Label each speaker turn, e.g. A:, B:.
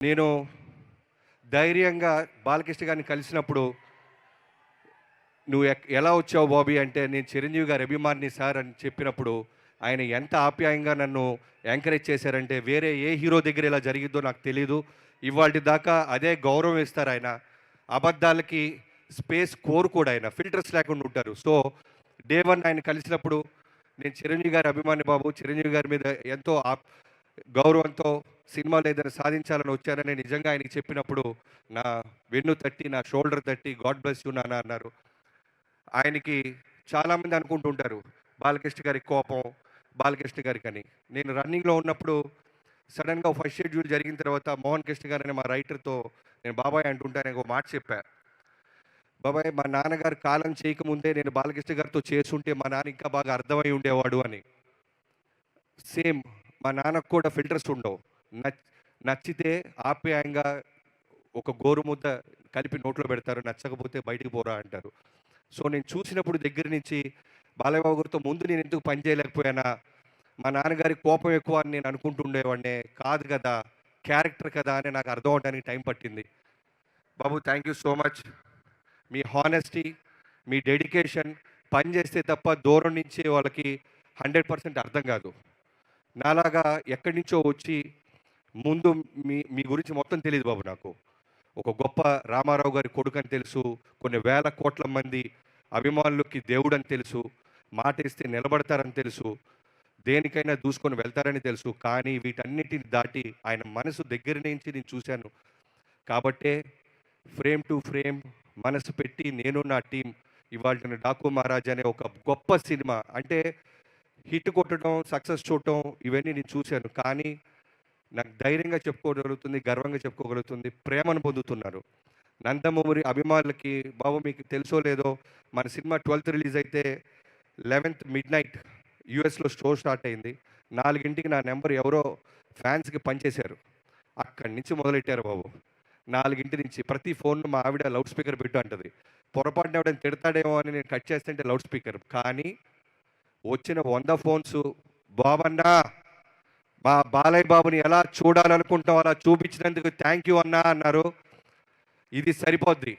A: నేను ధైర్యంగా బాలకృష్ణ గారిని కలిసినప్పుడు, "నువ్వు ఎలా వచ్చావు బాబీ" అంటే, "నేను చిరంజీవి గారి అభిమానిని సార్" అని చెప్పినప్పుడు, ఆయన ఎంత ఆప్యాయంగా నన్ను ఎంకరేజ్ చేశారంటే, వేరే ఏ హీరో దగ్గర ఇలా జరిగిద్దో నాకు తెలీదు. ఇవాల్టి దాకా అదే గౌరవం ఇస్తారు ఆయన. అబద్ధాలకి స్పేస్ కోరుకోడు ఆయన. ఫిల్టర్స్ లేకుండా ఉంటారు. సో, డే 1 ఆయన కలిసినప్పుడు, "నేను చిరంజీవి గారి అభిమాని బాబు. చిరంజీవి గారి మీద ఎంతో గౌరవంతో సినిమాలో ఏదైనా సాధించాలని వచ్చానని నిజంగా ఆయనకి చెప్పినప్పుడు, నా వెన్ను తట్టి, నా షోల్డర్ తట్టి, గాడ్ బ్లెస్ యూ నాన్న అన్నారు. ఆయనకి చాలామంది అనుకుంటుంటారు, బాలకృష్ణ గారికి కోపం, బాలకృష్ణ గారికని. నేను రన్నింగ్‌లో ఉన్నప్పుడు సడెన్‌గా ఫస్ట్ షెడ్యూల్ జరిగిన తర్వాత మోహన్ కృష్ణ గారు అనే మా రైటర్‌తో నేను బాబాయ్ అంటుంటే ఆయనకు ఒక మాట చెప్పా. బాబాయ్, మా నాన్నగారు కాలం చేయకముందే నేను బాలకృష్ణ గారితో చేసుంటే మా నాన్న ఇంకా బాగా అర్థమై ఉండేవాడు అని. సేమ్ మా నాన్నకు కూడా ఫిల్టర్స్ ఉండవు. నచ్చితే ఆప్యాయంగా ఒక గోరుముద్ద కలిపి నోట్లో పెడతారు. నచ్చకపోతే బయటికి పోరా అంటారు. సో, నేను చూసినప్పుడు దగ్గర నుంచి బాలయ్య బాబు గారితో ముందు నేను ఎందుకు పని చేయలేకపోయానా? మా నాన్నగారికి కోపం ఎక్కువ అని నేను అనుకుంటుండేవాడినే. కాదు కదా! క్యారెక్టర్ కదా! అని నాకు అర్థం అవ్వడానికి టైం పట్టింది. బాబు, థ్యాంక్ యూ సో మచ్. మీ హానెస్టీ, మీ డెడికేషన్, పని చేస్తే తప్ప దూరం నుంచి వాళ్ళకి 100% అర్థం కాదు. నాలాగా ఎక్కడి నుంచో వచ్చి ముందు మీ మీ గురించి మొత్తం తెలీదు బాబు నాకు. ఒక గొప్ప రామారావు గారి కొడుకని తెలుసు. కొన్ని వేల కోట్ల మంది అభిమానులకి దేవుడని తెలుసు. మాటేస్తే నిలబడతారని తెలుసు. దేనికైనా దూసుకొని వెళ్తారని తెలుసు. కానీ వీటన్నిటిని దాటి ఆయన మనసు దగ్గర నుంచి నేను చూశాను. కాబట్టే ఫ్రేమ్ టు ఫ్రేమ్ మనసు పెట్టి నేను నా టీం ఇవాల్టిన 'డాకు మహారాజ్' అనే ఒక గొప్ప సినిమా, అంటే హిట్ కొట్టడం, సక్సెస్ చూడటం ఇవన్నీ నేను చూశాను. కానీ నాకు ధైర్యంగా చెప్పుకోగలుగుతుంది, గర్వంగా చెప్పుకోగలుగుతుంది, ప్రేమను పొందుతున్నారు. నందమూరి అభిమానులకి, బాబు మీకు తెలుసో లేదో, మన సినిమా 12th రిలీజ్ అయితే 11th మిడ్‌నైట్ యూఎస్‌లో షో స్టార్ట్ అయింది. 4కి నా నెంబర్ ఎవరో ఫ్యాన్స్‌కి పంచేశారు. అక్కడి నుంచి మొదలెట్టారు బాబు. 4 నుంచి ప్రతి ఫోన్ మా ఆవిడ లౌడ్ స్పీకర్ పెట్టు అంటది. పొరపాటున ఎవడైనా తిడతాడేమో అని నేను కట్ చేస్తుంటే లౌడ్ స్పీకర్. కానీ వచ్చిన 100 ఫోన్స్, "బాబన్నా, మా బాలయ్య బాబుని ఎలా చూడాలనుకుంటున్నావు అలా చూపించినందుకు థ్యాంక్ యూ అన్నా" అన్నారు. ఇది సరిపోద్ది.